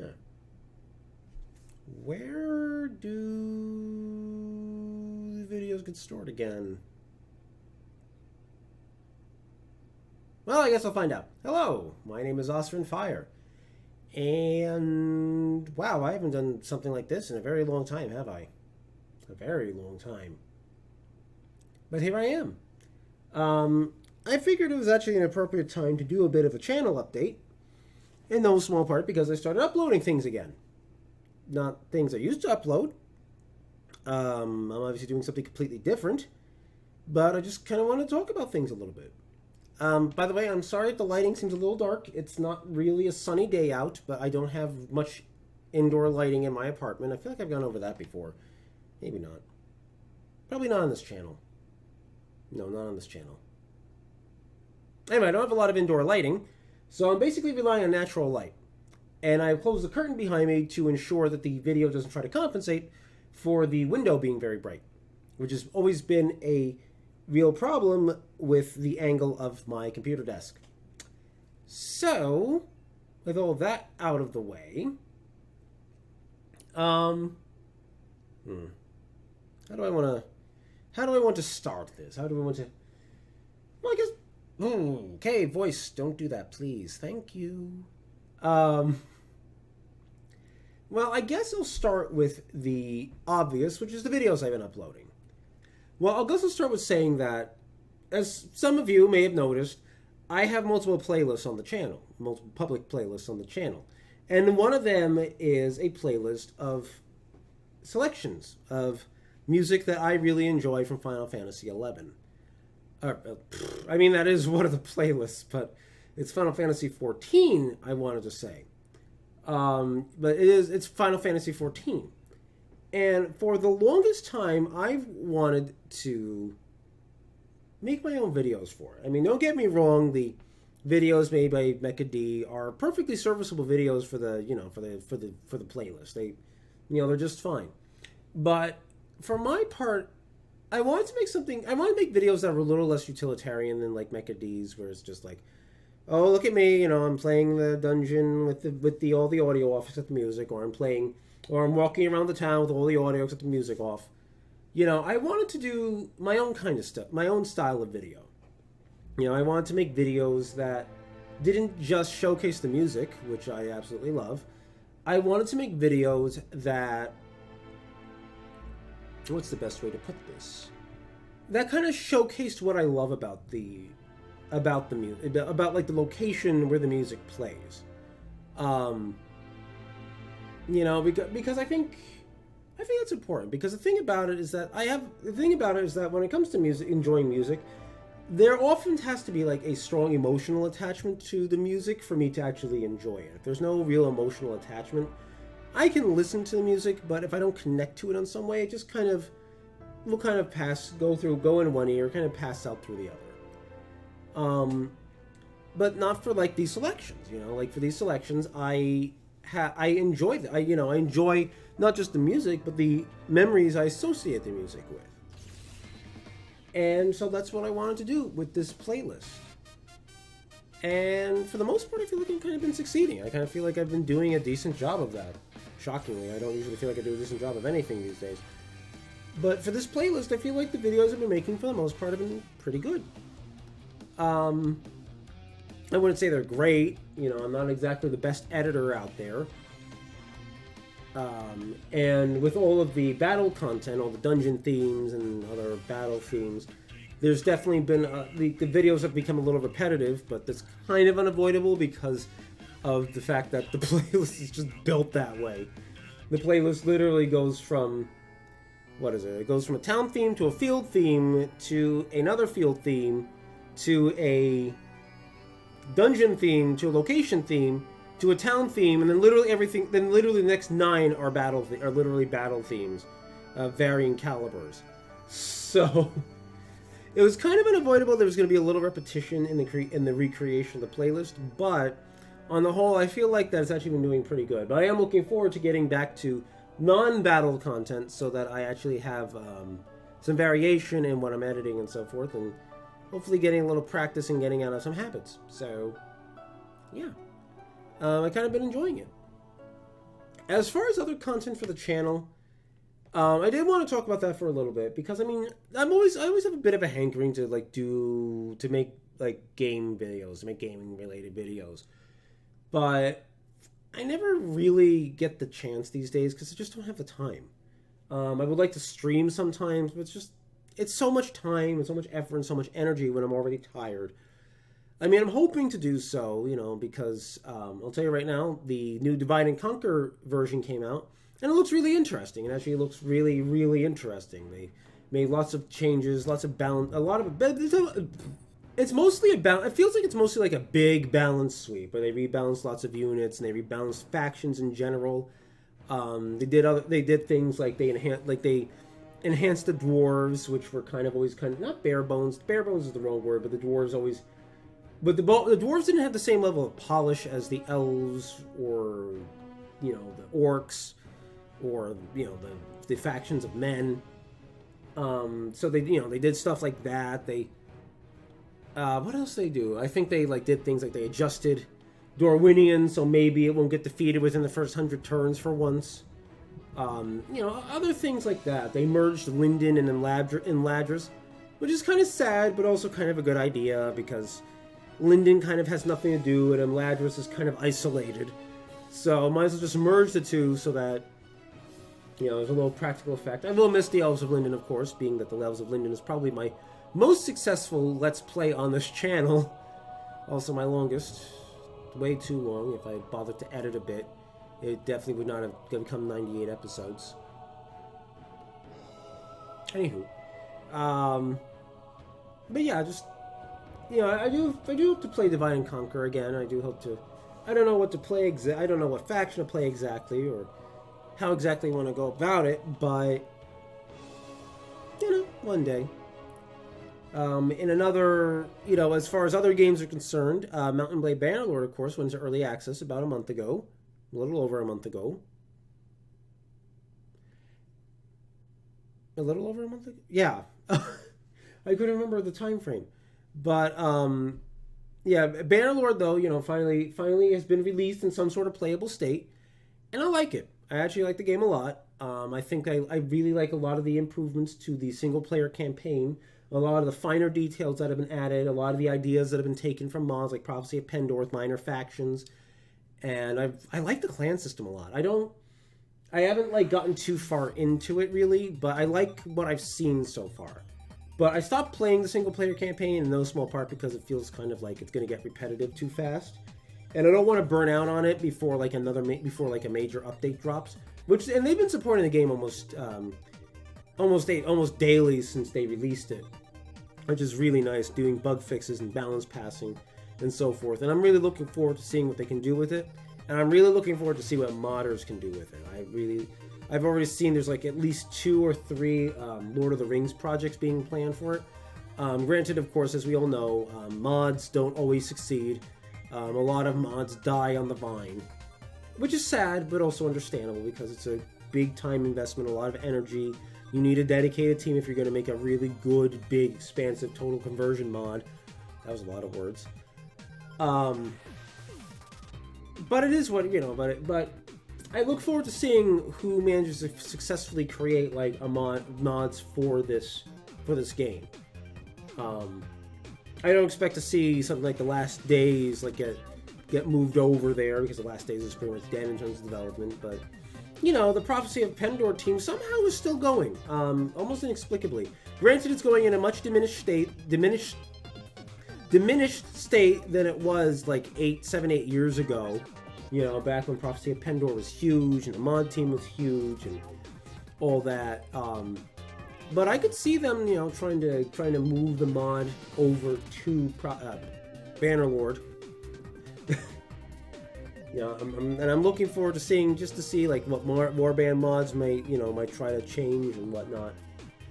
Huh. Where do the videos get stored again? Well, I guess I'll find out. Hello, my name is Osrin Fire. And wow, I haven't done something like this in a very long time, have I? A very long time. But here I am. I figured it was actually an appropriate time to do a bit of a channel update. In no small part because I started uploading things again. Not things I used to upload. I'm obviously doing something completely different. But I just kind of want to talk about things a little bit. By the way, I'm sorry if the lighting seems a little dark. It's not really a sunny day out, but I don't have much indoor lighting in my apartment. I feel like I've gone over that before. Maybe not. Probably not on this channel. No, not on this channel. Anyway, I don't have a lot of indoor lighting, so I'm basically relying on natural light. And I've closed the curtain behind me to ensure that the video doesn't try to compensate for the window being very bright, which has always been a real problem with the angle of my computer desk. So, with all that out of the way, how do I want to start this? How do I want to? Well, I guess. Okay, voice, don't do that, please. Thank you. Well, I guess I'll start with the obvious, which is the videos I've been uploading. Well, I'll also start with saying that, as some of you may have noticed, I have multiple playlists on the channel, multiple public playlists on the channel. And one of them is a playlist of selections of music that I really enjoy from Final Fantasy XI. I mean, that is one of the playlists, but it's Final Fantasy XIV, I wanted to say. But it's Final Fantasy XIV. And for the longest time, I've wanted to make my own videos for it. I mean, don't get me wrong, the videos made by Mecha D are perfectly serviceable videos for the, for the playlist. They're just fine. But for my part, I wanted to make videos that were a little less utilitarian than like Mecha D's, where it's just like, oh, look at me, I'm playing the dungeon with all the audio off except the music, or I'm walking around the town with all the audio except the music off. I wanted to do my own kind of stuff, my own style of video. I wanted to make videos that didn't just showcase the music, which I absolutely love. I wanted to make videos that, what's the best way to put this? That kind of showcased what I love about the music, about like the location where the music plays. Because I think that's important. Because the thing about it is that when it comes to music, enjoying music, there often has to be like a strong emotional attachment to the music for me to actually enjoy it. If there's no real emotional attachment, I can listen to the music, but if I don't connect to it in some way, it just will go in one ear, kind of pass out through the other. But not for like these selections, like for these selections, I enjoy I enjoy not just the music, but the memories I associate the music with. And so that's what I wanted to do with this playlist. And for the most part, I feel like I've kind of been succeeding. I kind of feel like I've been doing a decent job of that. Shockingly, I don't usually feel like I do a decent job of anything these days. But for this playlist, I feel like the videos I've been making for the most part have been pretty good. I wouldn't say they're great. I'm not exactly the best editor out there. And with all of the battle content, all the dungeon themes and other battle themes, there's definitely been the videos have become a little repetitive, but that's kind of unavoidable because of the fact that the playlist is just built that way. The playlist literally goes from, it goes from a town theme to a field theme to another field theme to a dungeon theme to a location theme to a town theme, and then literally everything. Then literally the next 9 are literally battle themes, varying calibers. So it was kind of unavoidable. There was going to be a little repetition in the recreation of the playlist, but on the whole, I feel like that's actually been doing pretty good. But I am looking forward to getting back to non-battle content so that I actually have some variation in what I'm editing and so forth, and hopefully getting a little practice and getting out of some habits. So, yeah. I've kind of been enjoying it. As far as other content for the channel, I did want to talk about that for a little bit because I mean, I always have a bit of a hankering to make like game videos, to make gaming related videos, but I never really get the chance these days because I just don't have the time. I would like to stream sometimes, but it's so much time and so much effort and so much energy when I'm already tired. I mean, I'm hoping to do so, because I'll tell you right now, the new Divide and Conquer version came out, and it looks really interesting. It actually looks really, really interesting. They made lots of changes, lots of balance, a lot of it's mostly about. It feels like it's mostly like a big balance sweep where they rebalanced lots of units and they rebalanced factions in general. They did things like they enhanced the dwarves, which were always not bare bones. Bare bones is the wrong word, but the dwarves always. But the dwarves didn't have the same level of polish as the elves or, the orcs or, the factions of men. So they did stuff like that. What else did they do? I think they did things like they adjusted Dorwinion, so maybe it won't get defeated within the first 100 turns for once. Other things like that. They merged Linden and Ladris, which is kind of sad, but also kind of a good idea because Linden kind of has nothing to do, and Ladris is kind of isolated. So might as well just merge the two so that, there's a little practical effect. I will miss the Elves of Linden, of course, being that the Elves of Linden is probably my most successful Let's Play on this channel. Also my longest. Way too long. If I bothered to edit a bit, it definitely would not have become 98 episodes. Anywho. But yeah, just... I do hope to play Divide and Conquer again. I do hope to... I don't know what to play I don't know what faction to play exactly, or how exactly I want to go about it, but... one day. In another... as far as other games are concerned, Mount and Blade Bannerlord, of course, went into early access about a month ago. A little over a month ago. A little over a month ago? Yeah. I couldn't remember the time frame. But, yeah, Bannerlord, though, finally has been released in some sort of playable state. And I like it. I actually like the game a lot. I think I really like a lot of the improvements to the single-player campaign. A lot of the finer details that have been added. A lot of the ideas that have been taken from mods like Prophecy of Pendor with minor factions. And I like the clan system a lot. I haven't, gotten too far into it, really. But I like what I've seen so far. But I stopped playing the single-player campaign in no small part because it feels kind of like it's going to get repetitive too fast. And I don't want to burn out on it before a major update drops. And they've been supporting the game almost daily since they released it, which is really nice, doing bug fixes and balance passing and so forth. And I'm really looking forward to seeing what they can do with it. And I'm really looking forward to see what modders can do with it. I've already seen there's at least 2 or 3 Lord of the Rings projects being planned for it. Granted, of course, as we all know, mods don't always succeed. A lot of mods die on the vine, which is sad, but also understandable because it's a big time investment, a lot of energy. You need a dedicated team if you're going to make a really good, big, expansive total conversion mod. That was a lot of words. But it is what, but I look forward to seeing who manages to successfully create mods for this game. I don't expect to see something like The Last Days get moved over there because The Last Days is pretty much dead in terms of development. But the Prophecy of Pendor team somehow is still going, almost inexplicably. Granted, it's going in a much diminished state than it was 7-8 years ago. Back when Prophecy of Pendor was huge and the mod team was huge and all that. But I could see them, trying to move the mod over to Bannerlord. I'm looking forward to seeing what more warband mods might try to change and whatnot.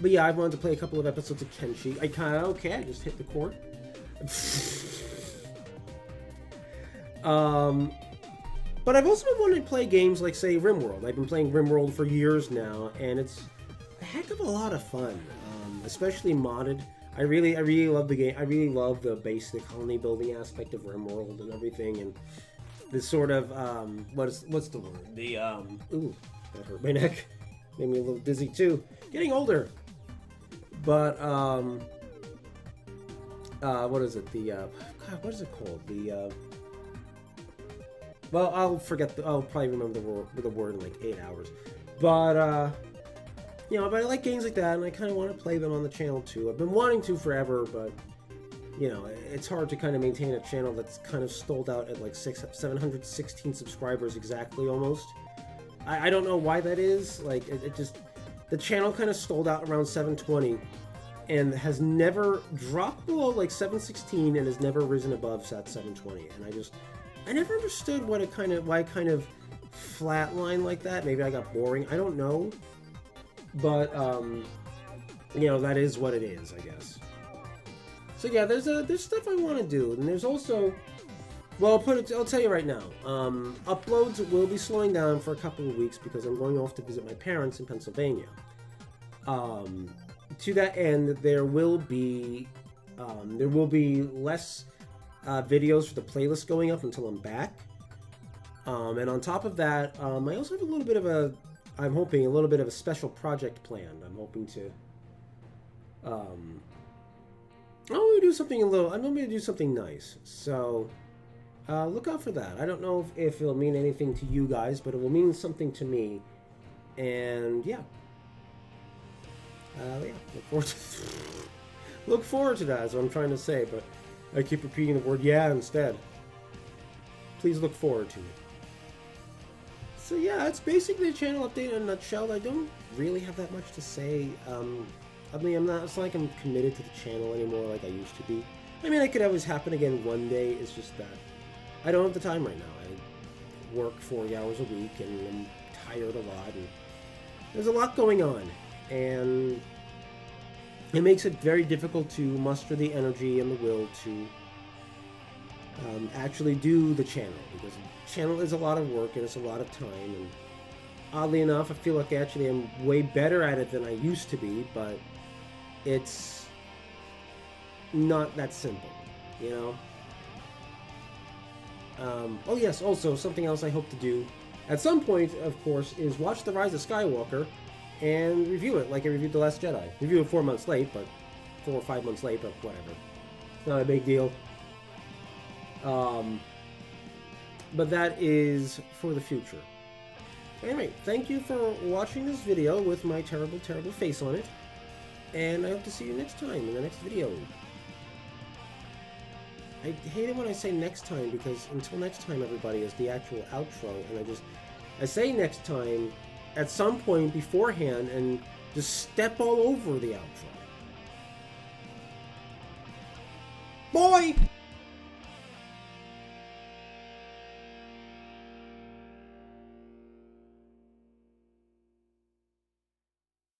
But yeah, I wanted to play a couple of episodes of Kenshi. I just hit the chord. But I've also been wanting to play games like, say, RimWorld. I've been playing RimWorld for years now, and it's a heck of a lot of fun, especially modded. I really love the game. I really love the basic colony building aspect of RimWorld and everything, and this sort of what's the word? The ooh, that hurt my neck. Made me a little dizzy too. Getting older. But what is it? The God, what is it called? The well, I'll probably remember the word in like 8 hours. But you know, but I like games like that, and I kind of want to play them on the channel too. I've been wanting to forever, but you know, it's hard to kind of maintain a channel that's kind of stalled out at like 716 subscribers exactly, almost. I don't know why that is. Like, it just, the channel kind of stalled out around 720 and has never dropped below like 716 and has never risen above that 720. And I never understood why it kind of flatlined like that. Maybe I got boring. I don't know. But, you know, that is what it is, I guess. So yeah, there's stuff I want to do, and there's also, well, I'll tell you right now, uploads will be slowing down for a couple of weeks because I'm going off to visit my parents in Pennsylvania. To that end, there will be less videos for the playlist going up until I'm back. And on top of that, I also have I'm hoping a little bit of a special project planned. I'm hoping to, I'm going to do something nice. So, look out for that. I don't know if it'll mean anything to you guys, but it will mean something to me. And yeah. Look forward to that is what I'm trying to say, but I keep repeating the word yeah instead. Please look forward to it. So yeah, it's basically a channel update in a nutshell. I don't really have that much to say. I mean, it's not like I'm committed to the channel anymore like I used to be. I mean, it could always happen again one day. It's just that I don't have the time right now. I work 40 hours a week and I'm tired a lot. And there's a lot going on. And it makes it very difficult to muster the energy and the will to actually do the channel. Because the channel is a lot of work and it's a lot of time. And oddly enough, I feel like actually I'm way better at it than I used to be, but it's not that simple, you know? Oh yes, also something else I hope to do at some point, of course, is watch The Rise of Skywalker and review it like I reviewed The Last Jedi. Review it 4 months late, but 4 or 5 months late, but whatever. Not a big deal. But that is for the future. Anyway, thank you for watching this video with my terrible, terrible face on it. And I hope to see you next time in the next video. I hate it when I say next time because until next time, everybody, is the actual outro. And I say next time at some point beforehand and just step all over the outro. Boy!